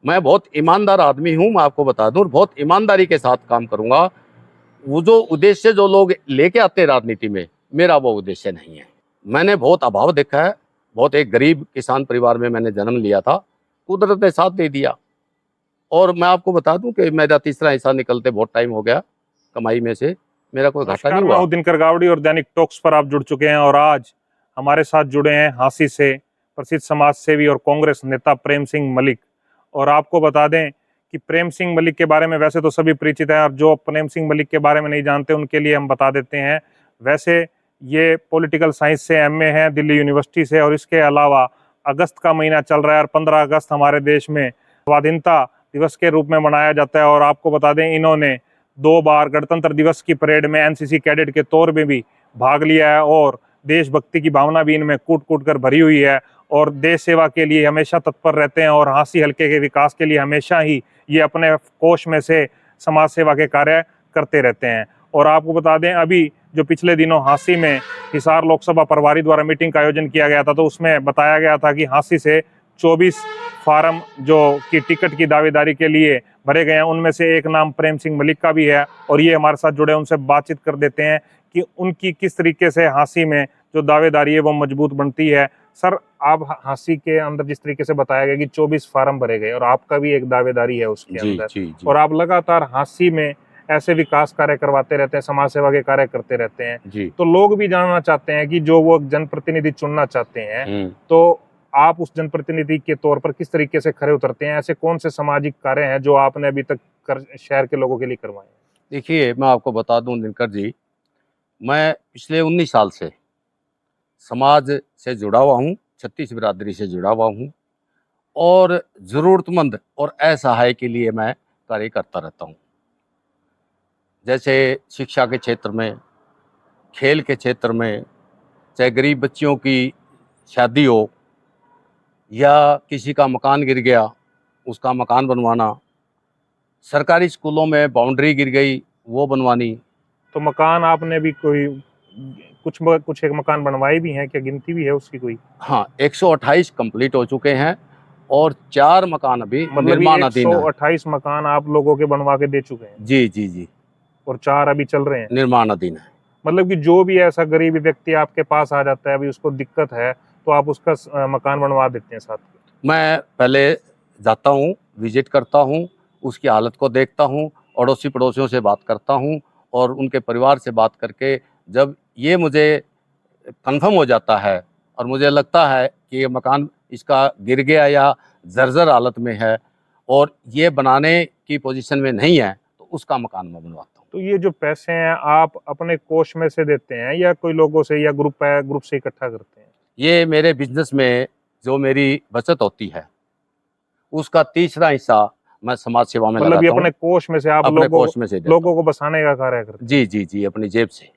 मैं बहुत ईमानदार आदमी हूं, मैं आपको बता दूं, और बहुत ईमानदारी के साथ काम करूंगा। वो जो उद्देश्य जो लोग लेके आते हैं राजनीति में, मेरा वो उद्देश्य नहीं है। मैंने बहुत अभाव देखा है, बहुत एक गरीब किसान परिवार में मैंने जन्म लिया था, कुदरत ने साथ दे दिया। और मैं आपको बता दूं कि मेरा तीसरा हिस्सा निकलते बहुत टाइम हो गया, कमाई में से मेरा कोई घाटा नहीं नमस्कार, मैं हुआ। हूं दिनकर गावड़ी और दैनिक टॉक्स पर आप जुड़ चुके हैं। और आज हमारे साथ जुड़े हैं हांसी से प्रसिद्ध समाज सेवी और कांग्रेस नेता प्रेम सिंह मलिक। और आपको बता दें कि प्रेम सिंह मलिक के बारे में वैसे तो सभी परिचित हैं, और जो प्रेम सिंह मलिक के बारे में नहीं जानते उनके लिए हम बता देते हैं। वैसे ये पॉलिटिकल साइंस से एमए हैं दिल्ली यूनिवर्सिटी से, और इसके अलावा अगस्त का महीना चल रहा है और 15 अगस्त हमारे देश में स्वाधीनता दिवस के रूप में मनाया जाता है। और आपको बता दें, इन्होंने 2 बार गणतंत्र दिवस की परेड में एनसीसी कैडेट के तौर में भी भाग लिया है, और देशभक्ति की भावना भी इनमें कूट कूट कर भरी हुई है, और देश सेवा के लिए हमेशा तत्पर रहते हैं, और हांसी हल्के के विकास के लिए हमेशा ही ये अपने कोष में से समाज सेवा के कार्य करते रहते हैं। और आपको बता दें, अभी जो पिछले दिनों हांसी में हिसार लोकसभा प्रभारी द्वारा मीटिंग का आयोजन किया गया था, तो उसमें बताया गया था कि हांसी से 24 फार्म जो कि टिकट की दावेदारी के लिए भरे गए हैं, उनमें से एक नाम प्रेम सिंह मलिक का भी है। और ये हमारे साथ जुड़े, उनसे बातचीत कर देते हैं कि उनकी किस तरीके से हांसी में जो दावेदारी है वो मजबूत बनती है। सर, आप हांसी के अंदर जिस तरीके से बताया गया कि 24 फार्म भरे गए और आपका भी एक दावेदारी है उसके जी अंदर, जी जी और आप लगातार हांसी में ऐसे विकास कार्य करवाते रहते हैं, समाज सेवा के कार्य करते रहते हैं, जी। तो लोग भी जानना चाहते हैं कि जो वो जनप्रतिनिधि चुनना चाहते हैं, तो आप उस जनप्रतिनिधि के तौर पर किस तरीके से खरे उतरते हैं? ऐसे कौन से सामाजिक कार्य हैं जो आपने अभी तक शहर के लोगों के लिए करवाए हैं? देखिए, मैं आपको बता दूं दिनकर जी, मैं पिछले 19 साल से समाज से जुड़ा हुआ हूँ, छत्तीस बिरादरी से जुड़ा हुआ हूँ, और ज़रूरतमंद और असहाय के लिए मैं कार्य करता रहता हूँ। जैसे शिक्षा के क्षेत्र में, खेल के क्षेत्र में, चाहे गरीब बच्चियों की शादी हो, या किसी का मकान गिर गया, उसका मकान बनवाना, सरकारी स्कूलों में बाउंड्री गिर गई, वो बनवानी। तो मकान आपने भी कोई कुछ एक मकान बनवाए भी हैं क्या? गिनती भी है उसकी कोई? हाँ, 128 कंप्लीट हो चुके हैं, और 4 मकान अभी मतलब ये निर्माणाधीन है। 128 मकान आप लोगों के बनवा के दे चुके हैं, जी जी जी, और 4 अभी चल रहे हैं। निर्माणाधीन है। मतलब कि जो भी ऐसा गरीब व्यक्ति आपके पास आ जाता है, अभी उसको दिक्कत है, तो आप उसका मकान बनवा देते हैं साथ में? मैं पहले जाता हूँ, विजिट करता हूँ, उसकी हालत को देखता हूँ, अड़ोसी पड़ोसियों से बात करता हूँ, और उनके परिवार से बात करके जब ये मुझे कंफर्म हो जाता है और मुझे लगता है कि ये मकान इसका गिर गया या जर्जर हालत में है और ये बनाने की पोजीशन में नहीं है, तो उसका मकान मैं बनवाता हूँ। तो ये जो पैसे हैं आप अपने कोष में से देते हैं या कोई लोगों से, या ग्रुप है, ग्रुप से इकट्ठा करते हैं? ये मेरे बिजनेस में जो मेरी बचत होती है, उसका तीसरा हिस्सा मैं समाज सेवा में मतलब ये लगाता हूँ। अपने कोष में से आप अपने कोष में से देता लोगों हूँ। को बसाने का कार्य करते हैं? जी जी जी, अपनी जेब से।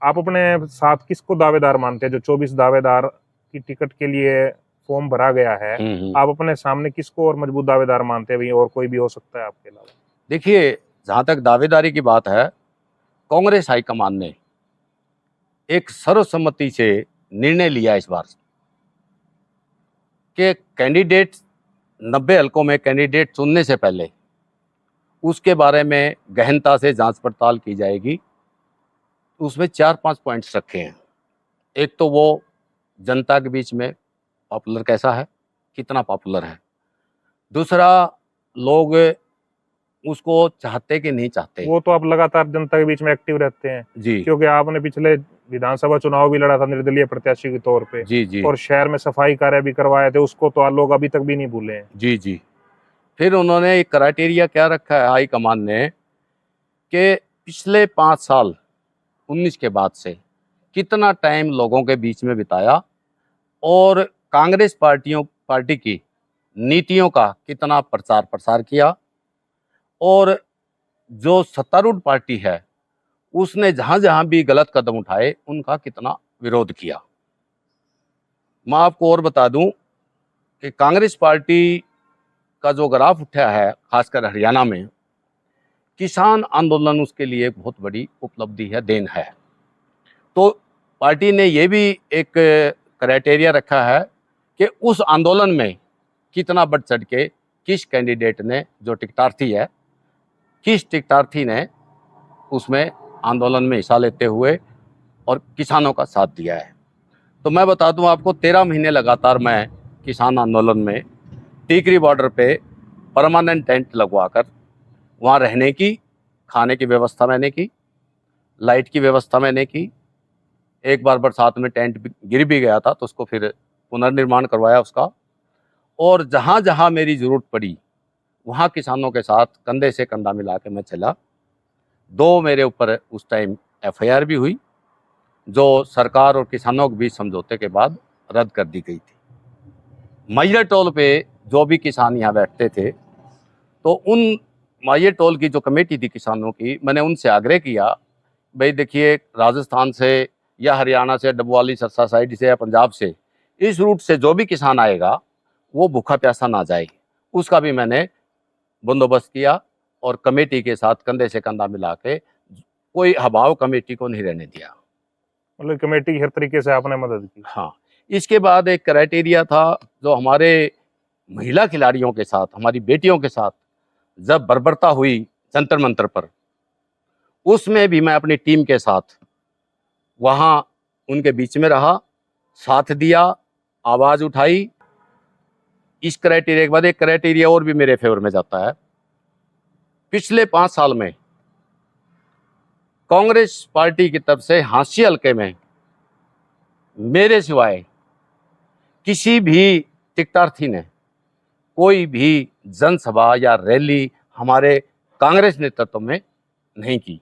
आप अपने साथ किसको दावेदार मानते हैं? जो 24 दावेदार की टिकट के लिए फॉर्म भरा गया है, आप अपने सामने किसको और मजबूत दावेदार मानते हैं? भाई और कोई भी हो सकता है आपके अलावा? देखिए, जहाँ तक दावेदारी की बात है, कांग्रेस हाईकमान ने एक सर्वसम्मति से निर्णय लिया इस बार कि कैंडिडेट 90 हलकों में कैंडिडेट चुनने से पहले उसके बारे में गहनता से जांच पड़ताल की जाएगी। उसमें 4-5 पॉइंट्स रखे हैं। एक तो वो जनता के बीच में पॉपुलर कैसा है, कितना पॉपुलर है। दूसरा, लोग उसको चाहते कि नहीं चाहते। वो तो आप लगातार जनता के बीच में एक्टिव रहते हैं, जी क्योंकि आपने पिछले विधानसभा चुनाव भी लड़ा था निर्दलीय प्रत्याशी के तौर पे, जी जी और शहर में सफाई कार्य भी करवाए थे, उसको तो लोग अभी तक भी नहीं भूले हैं। जी जी। फिर उन्होंने एक क्राइटेरिया क्या रखा है हाई कमान ने, कि पिछले 5 साल 19 के बाद से कितना टाइम लोगों के बीच में बिताया और कांग्रेस पार्टी की नीतियों का कितना प्रचार प्रसार किया, और जो सत्तारूढ़ पार्टी है उसने जहां जहां भी गलत कदम उठाए उनका कितना विरोध किया। मैं आपको और बता दूं कि कांग्रेस पार्टी का जो ग्राफ उठा है, खासकर हरियाणा में, किसान आंदोलन उसके लिए एक बहुत बड़ी उपलब्धि है, देन है। तो पार्टी ने ये भी एक क्राइटेरिया रखा है कि उस आंदोलन में कितना बढ़ चढ़ के किस कैंडिडेट ने, जो टिकटार्थी है, किस टिकटार्थी ने उसमें आंदोलन में हिस्सा लेते हुए और किसानों का साथ दिया है। तो मैं बता दूं आपको, 13 महीने लगातार मैं किसान आंदोलन में टीकरी बॉर्डर पे परमानेंट टेंट लगवाकर वहाँ रहने की, खाने की व्यवस्था मैंने की, लाइट की व्यवस्था मैंने की। एक बार बरसात में टेंट गिर भी गया था तो उसको फिर पुनर्निर्माण करवाया उसका। और जहाँ जहाँ मेरी ज़रूरत पड़ी वहाँ किसानों के साथ कंधे से कंधा मिला के मैं चला। 2 मेरे ऊपर उस टाइम FIR भी हुई, जो सरकार और किसानों के बीच समझौते के बाद रद्द कर दी गई थी। मैयर टोल पे जो भी किसान यहाँ बैठते थे, तो उन मैयर टोल की जो कमेटी थी किसानों की, मैंने उनसे आग्रह किया, भाई देखिए, राजस्थान से या हरियाणा से, डबवाली सरसा साइड से या पंजाब से, इस रूट से जो भी किसान आएगा वो भूखा प्यासा ना जाए। उसका भी मैंने बंदोबस्त किया और कमेटी के साथ कंधे से कंधा मिला के कोई अभाव कमेटी को नहीं रहने दिया। मतलब कमेटी की हर तरीके से आपने मदद की। हाँ, इसके बाद एक क्राइटेरिया था जो हमारे महिला खिलाड़ियों के साथ, हमारी बेटियों के साथ जब बर्बरता हुई जंतर मंतर पर, उसमें भी मैं अपनी टीम के साथ वहाँ उनके बीच में रहा, साथ दिया, आवाज़ उठाई। इस क्राइटेरिया के बाद एक क्राइटेरिया और भी मेरे फेवर में जाता है। पिछले 5 साल में कांग्रेस पार्टी की तरफ से हांसी हलके में मेरे सिवाय किसी भी टिकटार्थी ने कोई भी जनसभा या रैली हमारे कांग्रेस नेतृत्व में नहीं की।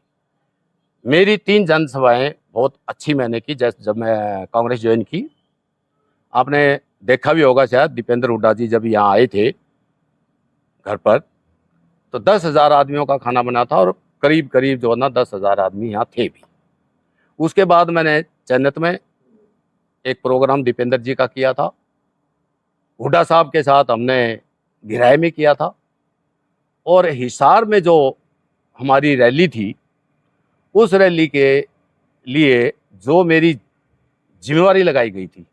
मेरी 3 जनसभाएं बहुत अच्छी मैंने की। जब मैं कांग्रेस ज्वाइन की, आपने देखा भी होगा शायद, दीपेंद्र हुड्डा जी जब यहाँ आए थे घर पर, तो 10,000 आदमियों का खाना बना था और करीब करीब जो है ना 10,000 आदमी यहाँ थे भी। उसके बाद मैंने चन्नत में एक प्रोग्राम दीपेंद्र जी का किया था, हुड्डा साहब के साथ हमने गिराए में किया था, और हिसार में जो हमारी रैली थी, उस रैली के लिए जो मेरी जिम्मेवारी लगाई गई थी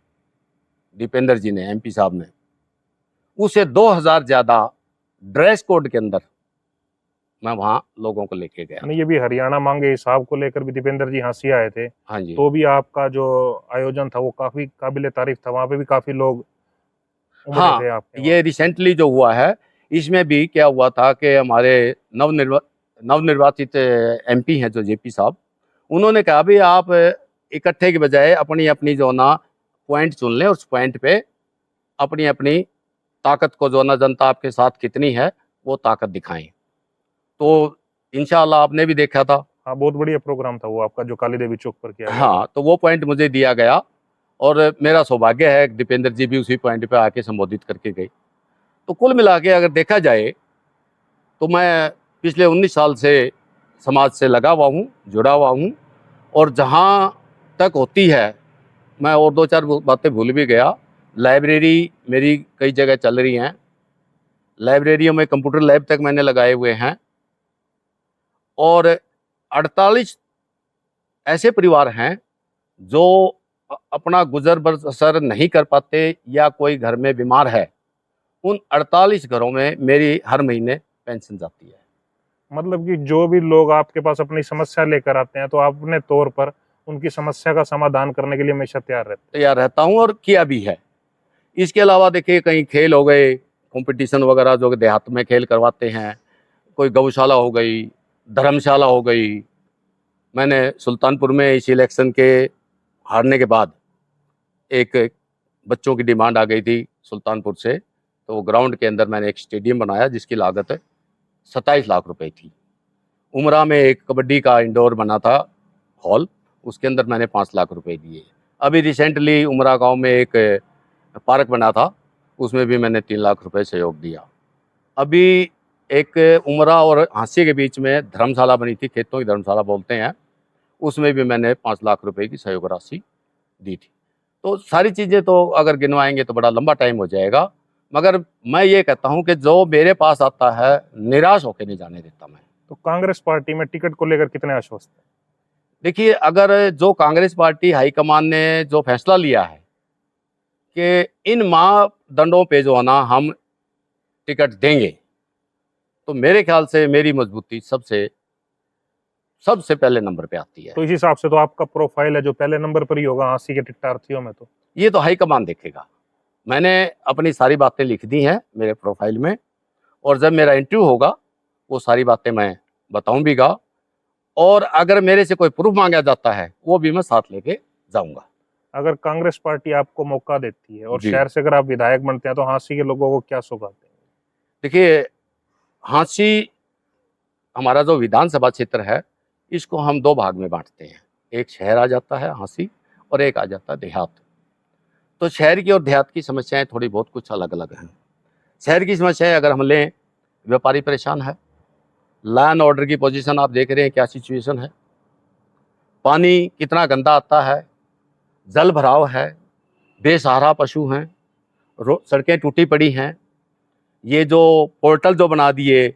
दीपेंद्र जी ने, MP साहब ने, उसे 2,000 ज़्यादा ड्रेस कोड के अंदर मैं वहाँ लोगों को लेके गया। नहीं, ये भी हरियाणा मांगे हिसाब को लेकर भी दीपेंद्र जी हंसी आए थे। हाँ जी। तो भी आपका जो आयोजन था वो काफी काबिले तारीफ था, वहाँ पे भी काफी लोग उमड़े हाँ, थे आपके ये रिसेंटली जो हुआ है, इसमें भी क्या हुआ था कि हमारे नवनिर्वाचित MP हैं जो JP साहब, उन्होंने कहा भी आप इकट्ठे के बजाय अपनी अपनी जो ना पॉइंट चुन लें, उस पॉइंट पे अपनी अपनी ताकत को, जो ना जनता आपके साथ कितनी है, वो ताकत दिखाएं। तो इंशाल्लाह आपने भी देखा था। हाँ, बहुत बढ़िया प्रोग्राम था वो आपका जो काली देवी चौक पर किया गया। हाँ, तो वो पॉइंट मुझे दिया गया और मेरा सौभाग्य है दीपेंद्र जी भी उसी पॉइंट पे आके संबोधित करके गए। तो कुल मिला के अगर देखा जाए तो मैं पिछले 19 साल से समाज से लगा हुआ हूँ, जुड़ा हुआ हूँ, और जहाँ तक होती है मैं और 2-4 बातें भूल भी गया। लाइब्रेरी मेरी कई जगह चल रही हैं, लाइब्रेरियों में कंप्यूटर लैब तक मैंने लगाए हुए हैं, और 48 ऐसे परिवार हैं जो अपना गुजर बसर नहीं कर पाते या कोई घर में बीमार है, उन 48 घरों में मेरी हर महीने पेंशन जाती है। मतलब कि जो भी लोग आपके पास अपनी समस्या लेकर आते हैं तो आप अपने तौर पर उनकी समस्या का समाधान करने के लिए हमेशा तैयार रहता हूँ और किया भी है। इसके अलावा देखिए, कहीं खेल हो गए, कंपटीशन वगैरह जो देहात में खेल करवाते हैं, कोई गौशाला हो गई, धर्मशाला हो गई। मैंने सुल्तानपुर में इस इलेक्शन के हारने के बाद एक बच्चों की डिमांड आ गई थी सुल्तानपुर से, तो ग्राउंड के अंदर मैंने एक स्टेडियम बनाया जिसकी लागत 27 लाख रुपए थी। उमरा में एक कबड्डी का इंडोर बना था हॉल, उसके अंदर मैंने 5 लाख रुपए दिए। अभी रिसेंटली उमरा गांव में एक पार्क बना था, उसमें भी मैंने 3 लाख रुपए सहयोग दिया। अभी एक उमरा और हांसी के बीच में धर्मशाला बनी थी, खेतों की धर्मशाला बोलते हैं, उसमें भी मैंने 5 लाख रुपए की सहयोग राशि दी थी। तो सारी चीज़ें तो अगर गिनवाएंगे तो बड़ा लंबा टाइम हो जाएगा, मगर मैं ये कहता हूँ कि जो मेरे पास आता है निराश होकर नहीं जाने देता मैं। तो कांग्रेस पार्टी में टिकट को लेकर कितने आश्वस्त हैं? देखिए, अगर जो कांग्रेस पार्टी हाईकमान ने जो फैसला लिया है कि इन मापदंडों पे जो है ना हम टिकट देंगे तो मेरे ख्याल से मेरी मजबूती सबसे पहले नंबर पे आती है। तो इस हिसाब से तो आपका प्रोफाइल है जो पहले नंबर पर ही होगा हांसी के टिकटार्थियों में। तो ये तो हाईकमान देखेगा। मैंने अपनी सारी बातें लिख दी हैं मेरे प्रोफाइल में, और जब मेरा इंटरव्यू होगा वो सारी बातें मैं बताऊं भीगा, और अगर मेरे से कोई प्रूफ मांगा जाता है वो भी मैं साथ लेके जाऊंगा। अगर कांग्रेस पार्टी आपको मौका देती है और जी। शहर से अगर आप विधायक बनते हैं तो हांसी के लोगों को क्या सौगात देंगे? देखिए, हांसी हमारा जो विधानसभा क्षेत्र है इसको हम दो भाग में बांटते हैं। एक शहर आ जाता है हांसी, और एक आ जाता है देहात। तो शहर की और देहात की समस्याएं थोड़ी बहुत कुछ अलग अलग हैं। शहर की समस्याएं अगर हम लें, व्यापारी परेशान है, लॉ एंड ऑर्डर की पोजीशन आप देख रहे हैं क्या सिचुएशन है, पानी कितना गंदा आता है, जल भराव है, बेसहारा पशु हैं, सड़कें टूटी पड़ी हैं। ये जो पोर्टल जो बना दिए,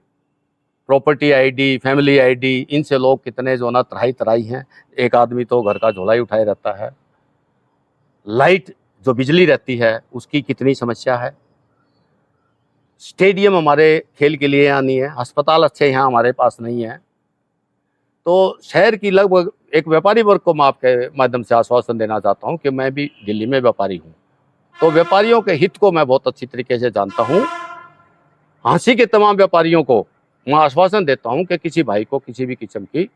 प्रॉपर्टी आईडी, फैमिली आईडी, इनसे लोग कितने जो ना तराई हैं। एक आदमी तो घर का झोला ही उठाए रहता है। लाइट जो बिजली रहती है उसकी कितनी समस्या है। स्टेडियम हमारे खेल के लिए यहाँ नहीं है, अस्पताल अच्छे यहाँ हमारे पास नहीं है। तो शहर की लगभग एक व्यापारी वर्ग को मैं आपके माध्यम से आश्वासन देना चाहता हूँ कि मैं भी दिल्ली में व्यापारी हूँ, तो व्यापारियों के हित को मैं बहुत अच्छी तरीके से जानता हूँ। हांसी के तमाम व्यापारियों को मैं आश्वासन देता हूँ कि किसी भाई को किसी भी किस्म की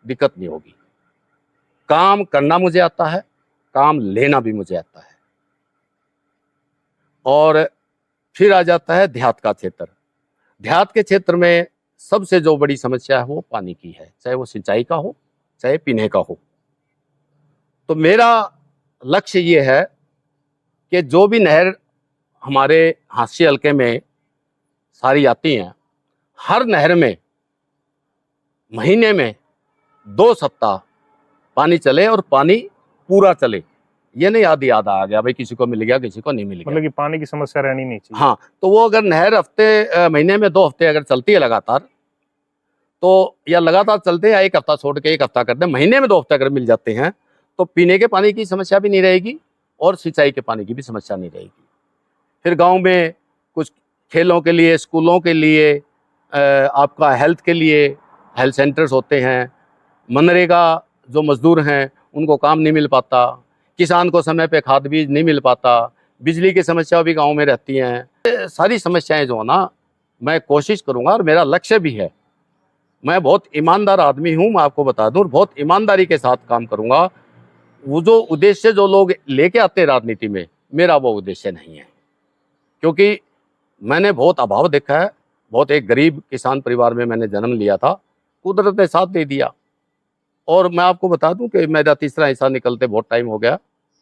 दिक्कत नहीं होगी। काम करना मुझे आता है, काम लेना भी मुझे आता है। और फिर आ जाता है देहात का क्षेत्र। देहात के क्षेत्र में सबसे जो बड़ी समस्या है वो पानी की है, चाहे वो सिंचाई का हो चाहे पीने का हो। तो मेरा लक्ष्य ये है कि जो भी नहर हमारे हांसी हलके में सारी आती हैं, हर नहर में महीने में 2 सप्ताह पानी चले, और पानी पूरा चले। ये नहीं आधी आधा आ गया भाई, किसी को मिल गया किसी को नहीं मिल गया। मतलब कि पानी की समस्या रहनी नहीं चाहिए। हाँ, तो वो अगर नहर महीने में 2 हफ्ते अगर चलती है लगातार, तो या लगातार चलते हैं या एक हफ्ता छोड़ के एक हफ्ता करते हैं, महीने में 2 हफ्ते अगर मिल जाते हैं तो पीने के पानी की समस्या भी नहीं रहेगी और सिंचाई के पानी की भी समस्या नहीं रहेगी। फिर गांव में कुछ खेलों के लिए, स्कूलों के लिए, आपका हेल्थ के लिए हेल्थ सेंटर्स होते हैं। मनरेगा जो मजदूर हैं उनको काम नहीं मिल पाता, किसान को समय पे खाद बीज नहीं मिल पाता, बिजली की समस्या भी गांव में रहती हैं। ये सारी समस्याएं जो है ना, मैं कोशिश करूंगा और मेरा लक्ष्य भी है। मैं बहुत ईमानदार आदमी हूं, मैं आपको बता दूं, और बहुत ईमानदारी के साथ काम करूंगा। वो जो उद्देश्य जो लोग लेके आते हैं राजनीति में, मेरा वो उद्देश्य नहीं है। क्योंकि मैंने बहुत अभाव देखा है, बहुत एक गरीब किसान परिवार में मैंने जन्म लिया था, कुदरत ने साथ दे दिया। और मैं आपको बता दूं कि मेरा तीसरा हिस्सा निकलते बहुत टाइम हो गया,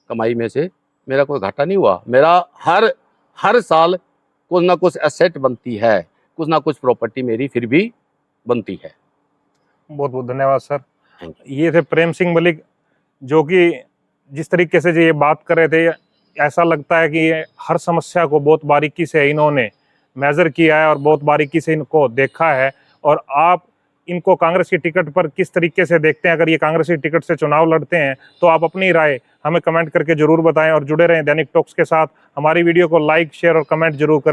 कमाई में से मेरा कोई घाटा नहीं हुआ। मेरा हर साल कुछ ना कुछ एसेट बनती है, कुछ ना कुछ प्रॉपर्टी मेरी फिर भी बनती है। बहुत बहुत धन्यवाद सर। थैंक ये थे प्रेम सिंह मलिक, जो कि जिस तरीके से जो ये बात कर रहे थे, ऐसा लगता है कि ये हर समस्या को बहुत बारीकी से इन्होंने मेजर किया है और बहुत बारीकी से इनको देखा है। और आप इनको कांग्रेस की टिकट पर किस तरीके से देखते हैं? अगर ये कांग्रेस की टिकट से चुनाव लड़ते हैं तो आप अपनी राय हमें कमेंट करके जरूर बताएं, और जुड़े रहें दैनिक टॉक्स के साथ। हमारी वीडियो को लाइक, शेयर और कमेंट जरूर करें।